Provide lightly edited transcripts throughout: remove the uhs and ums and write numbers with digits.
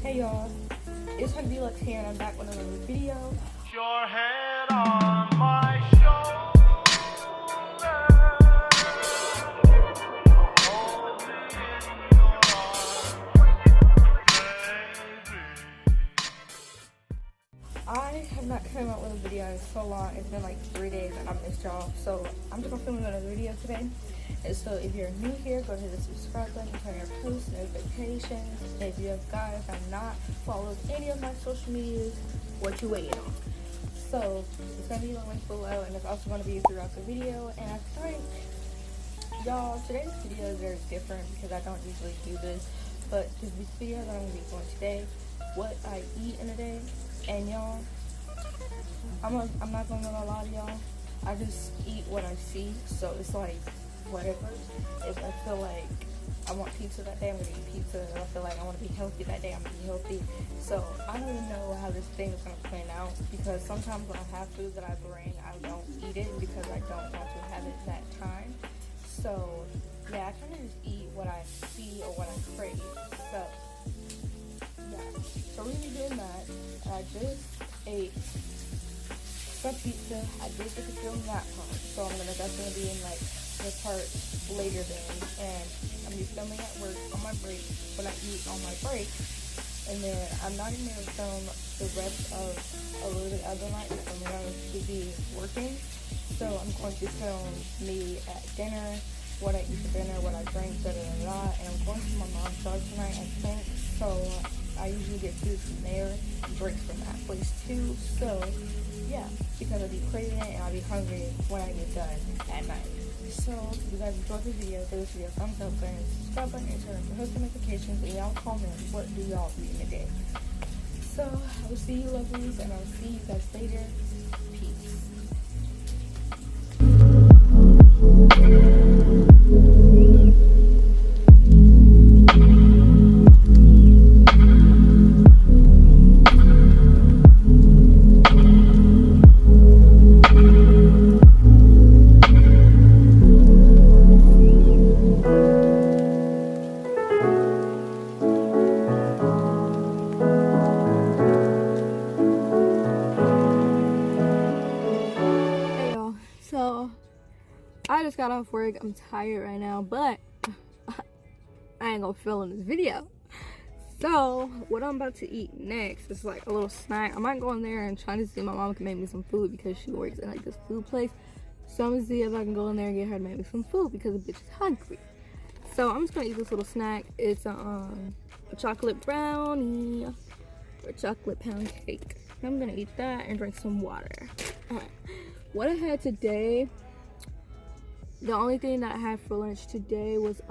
Hey y'all, it's HoneyBee.lux here and I'm back with another video. Your head on my shoulder. Hold me in your arms, baby. I have not come out with a video in so long. It's been like 3 days and I missed y'all. So I'm just gonna film another video today. And so if you're new here, go ahead and subscribe button, turn your post notifications. And if you guys have not followed any of my social medias, what you waiting on? So it's gonna be in the link below and it's also gonna be throughout the video. And I think y'all, today's video is very different because I don't usually do this. But this video that I'm gonna be doing today, what I eat in a day. And y'all, I'm not gonna lie to y'all, I just eat what I see, so it's like whatever. If I feel like I want pizza that day, I'm gonna eat pizza. If I feel like I want to be healthy that day, I'm gonna be healthy. So I don't even know how this thing is gonna plan out, because sometimes when I have food that I bring, I don't eat it because I don't want to have it that time. So yeah, I kind of just eat what I see or what I crave. So yeah, so we're gonna be doing that. I just ate some pizza. I did get to film that part, so that's gonna be in like the part later then. And I'm gonna be filming at work on my break when I eat on my break, and then I'm not even gonna film the rest of a little bit of the night because I'm going to be working. So I'm going to film me at dinner, what I eat for dinner, what I drink, and I'm going to my mom's house tonight, I think. So I usually get food from there, drinks from that place too. So yeah, because I'll be craving it and I'll be hungry when I get done at night. So if you guys enjoyed the video, give this video a thumbs up, and subscribe button, and turn on post notifications, and y'all comment what do y'all eat in a day. So I will see you lovelies, and I will see you guys later. Peace. So I just got off work. I'm tired right now, but I ain't gonna film this video. So what I'm about to eat next is like a little snack. I might go in there and try to see if my mom can make me some food because she works at like this food place. So I'm gonna see if I can go in there and get her to make me some food because the bitch is hungry. So I'm just gonna eat this little snack. It's a chocolate brownie or chocolate pound cake. I'm gonna eat that and drink some water. Alright. What I had today, the only thing that I had for lunch today was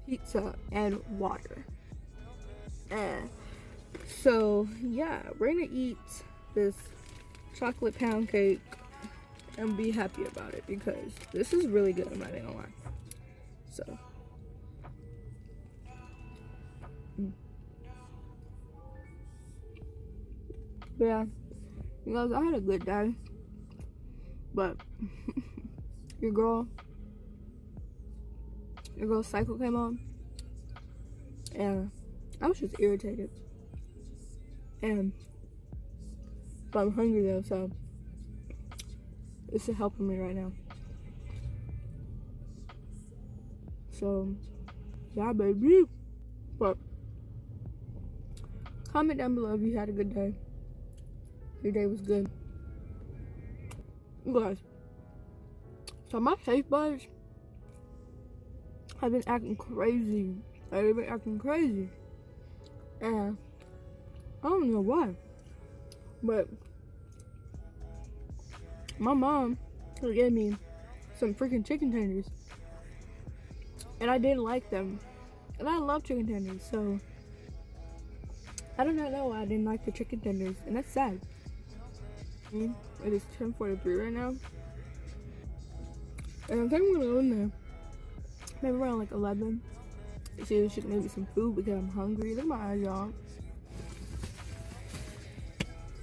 pizza and water. So yeah, we're gonna eat this chocolate pound cake and be happy about it because this is really good, I'm not gonna lie. So yeah, you guys, I had a good day. But your girl's cycle came on and I was just irritated, but I'm hungry though, so this is helping me right now. So yeah, baby. But comment down below if you had a good day. Your day was good. You guys, so my taste buds have been acting crazy. They've been acting crazy. And I don't know why. But my mom gave me some freaking chicken tenders. And I didn't like them. And I love chicken tenders, so I do not know why I didn't like the chicken tenders. And that's sad. It is 10:43 right now, and I think I'm gonna go in there maybe around like 11 to see if she can make me some food because I'm hungry. Look at my eyes, y'all.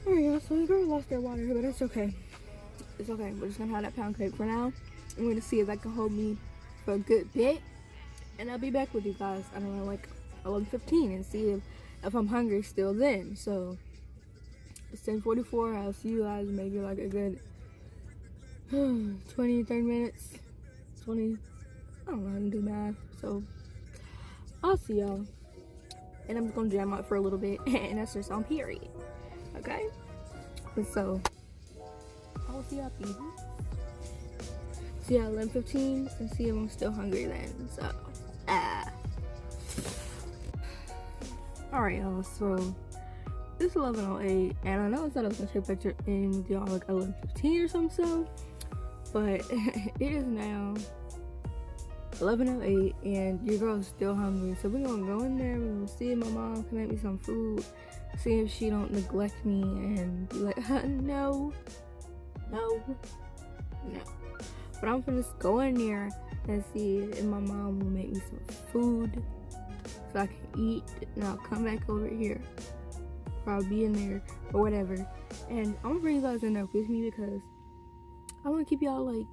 Alright, y'all, so the girl lost their water, but it's okay. It's okay. We're just gonna have that pound cake for now. I'm gonna see if that can hold me for a good bit, and I'll be back with you guys. I don't know, like 11:15, and see if if I'm hungry still then. So it's 10:44. I'll see you guys maybe like a good 20, 30 minutes. 20, I don't know how to do math. So I'll see y'all. And I'm just gonna jam out for a little bit, and that's just on period. Okay? And so I will see y'all at 11:15 and see if I'm still hungry then. So alright y'all, so it's 11:08 and I know I said I was gonna take a picture in y'all like 11:15 or something, so but it is now 11:08 and your girl's still hungry. So we're gonna go in there, we're gonna see if my mom can make me some food, see if she don't neglect me and be like, no. But I'm gonna just go in there and see if my mom will make me some food so I can eat, and I'll come back over here, or I'll be in there or whatever, and I'm gonna bring you guys in there with me because I want to keep y'all like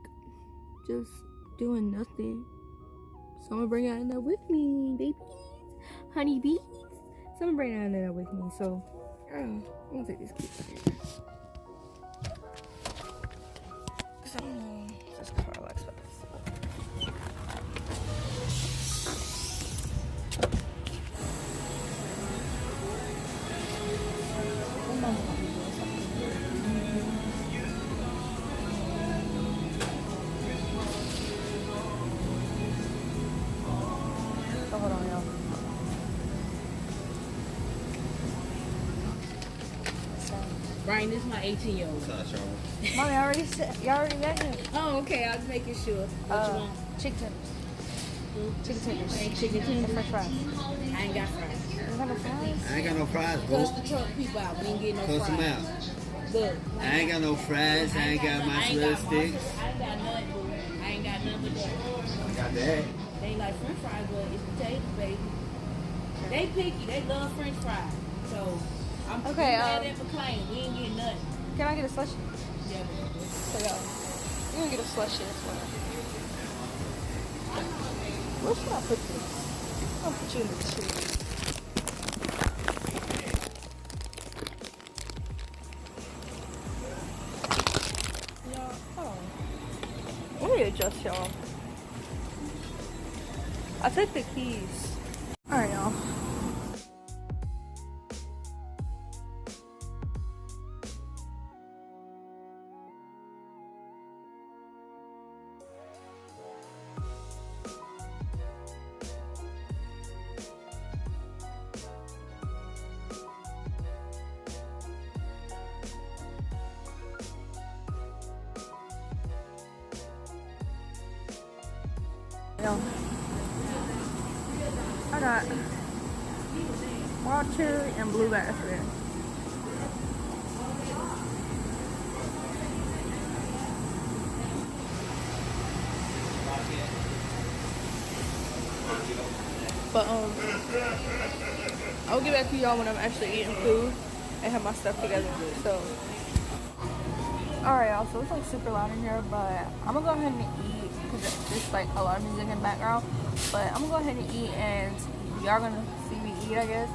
just doing nothing. So I'm gonna bring y'all in there with me, babies, honeybees. So I'm gonna bring y'all in there with me. So I'm gonna take these keys in here. So just relax with this. Hold on, y'all. Brian, this is my 18-year-old. Mommy, y'all already got him. Oh, okay. I was making sure. What you want? Chicken tenders. Chicken tenders. Chicken And tenders. french fries. I ain't got fries. You got no fries? I ain't got no fries, bro. Cuss the truck people out. We ain't getting no Cuss fries. them out. Look. I ain't got no fries. I ain't got mozzarella sticks. I ain't got nothing, boo. I ain't got nothing but that. I got that. They ain't like french fries, but it's potatoes, baby. They picky. They love french fries. So, I'm Okay, mad at McLean. We ain't getting nothing. Can I get a slushie? Yeah, but So, y'all, we're gonna get a slushie as well. Where should I put this? I'll put you in the tree. Y'all, hold on. Let me adjust y'all. I took the keys. Alright, y'all. I got wild cherry and blue raspberry. But I'll get back to y'all when I'm actually eating food and have my stuff together. So alright y'all, so it's like super loud in here, but I'm gonna go ahead and eat because there's like a lot of music in the background. But I'm gonna go ahead and eat and y'all gonna see me eat, I guess.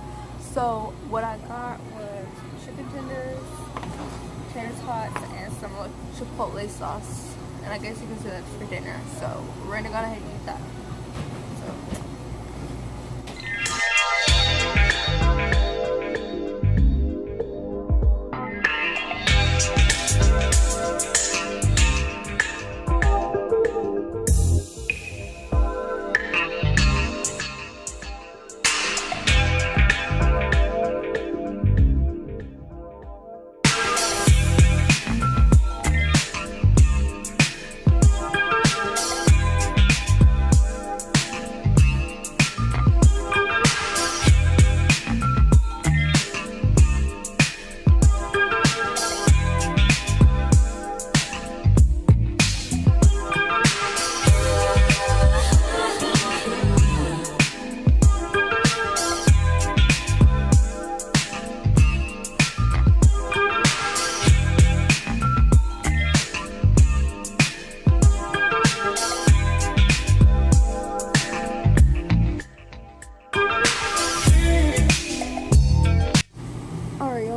So what I got was chicken tenders, tater tots, and some like chipotle sauce. And I guess you can say that's for dinner. So we're gonna go ahead and eat that. So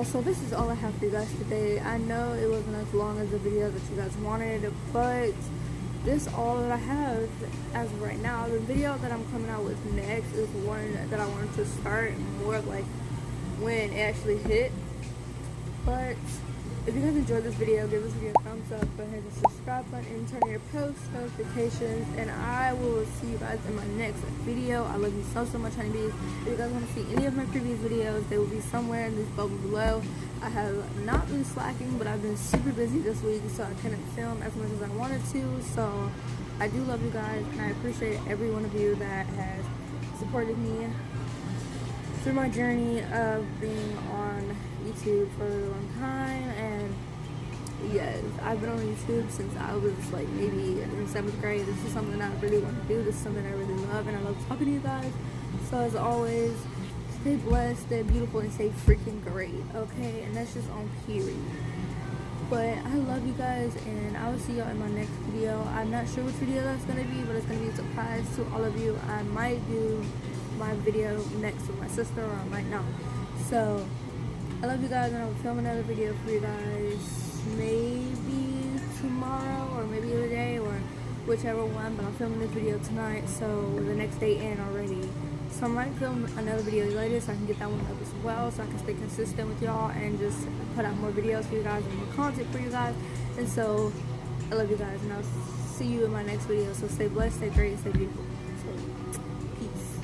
y'all, so this is all I have for you guys today. I know it wasn't as long as the video that you guys wanted, but this is all that I have as of right now. The video that I'm coming out with next is one that I wanted to start more like when it actually hit. But if you guys enjoyed this video, give this video a thumbs up, go ahead and subscribe button and turn on your post notifications, and I will see you guys in my next video. I love you so much, honeybees. If you guys want to see any of my previous videos, they will be somewhere in this bubble below. I have not been slacking, but I've been super busy this week, so I couldn't film as much as I wanted to. So I do love you guys, and I appreciate every one of you that has supported me through my journey of being on YouTube for a really long time. And yes, I've been on YouTube since I was like maybe in 7th grade. This is something I really want to do. This is something I really love, and I love talking to you guys. So as always, stay blessed, stay beautiful, and stay freaking great, okay? And that's just on period. But I love you guys, and I will see y'all in my next video. I'm not sure which video that's going to be, but it's going to be a surprise to all of you. I might do my video next with my sister, or I might not. So I love you guys, and I'll film another video for you guys maybe tomorrow or maybe the other day, or whichever one. But I'm filming this video tonight, so the next day in already. So I might film another video later so I can get that one up as well, so I can stay consistent with y'all and just put out more videos for you guys and more content for you guys. And so I love you guys, and I'll see you in my next video. So stay blessed, stay great, stay beautiful. So peace.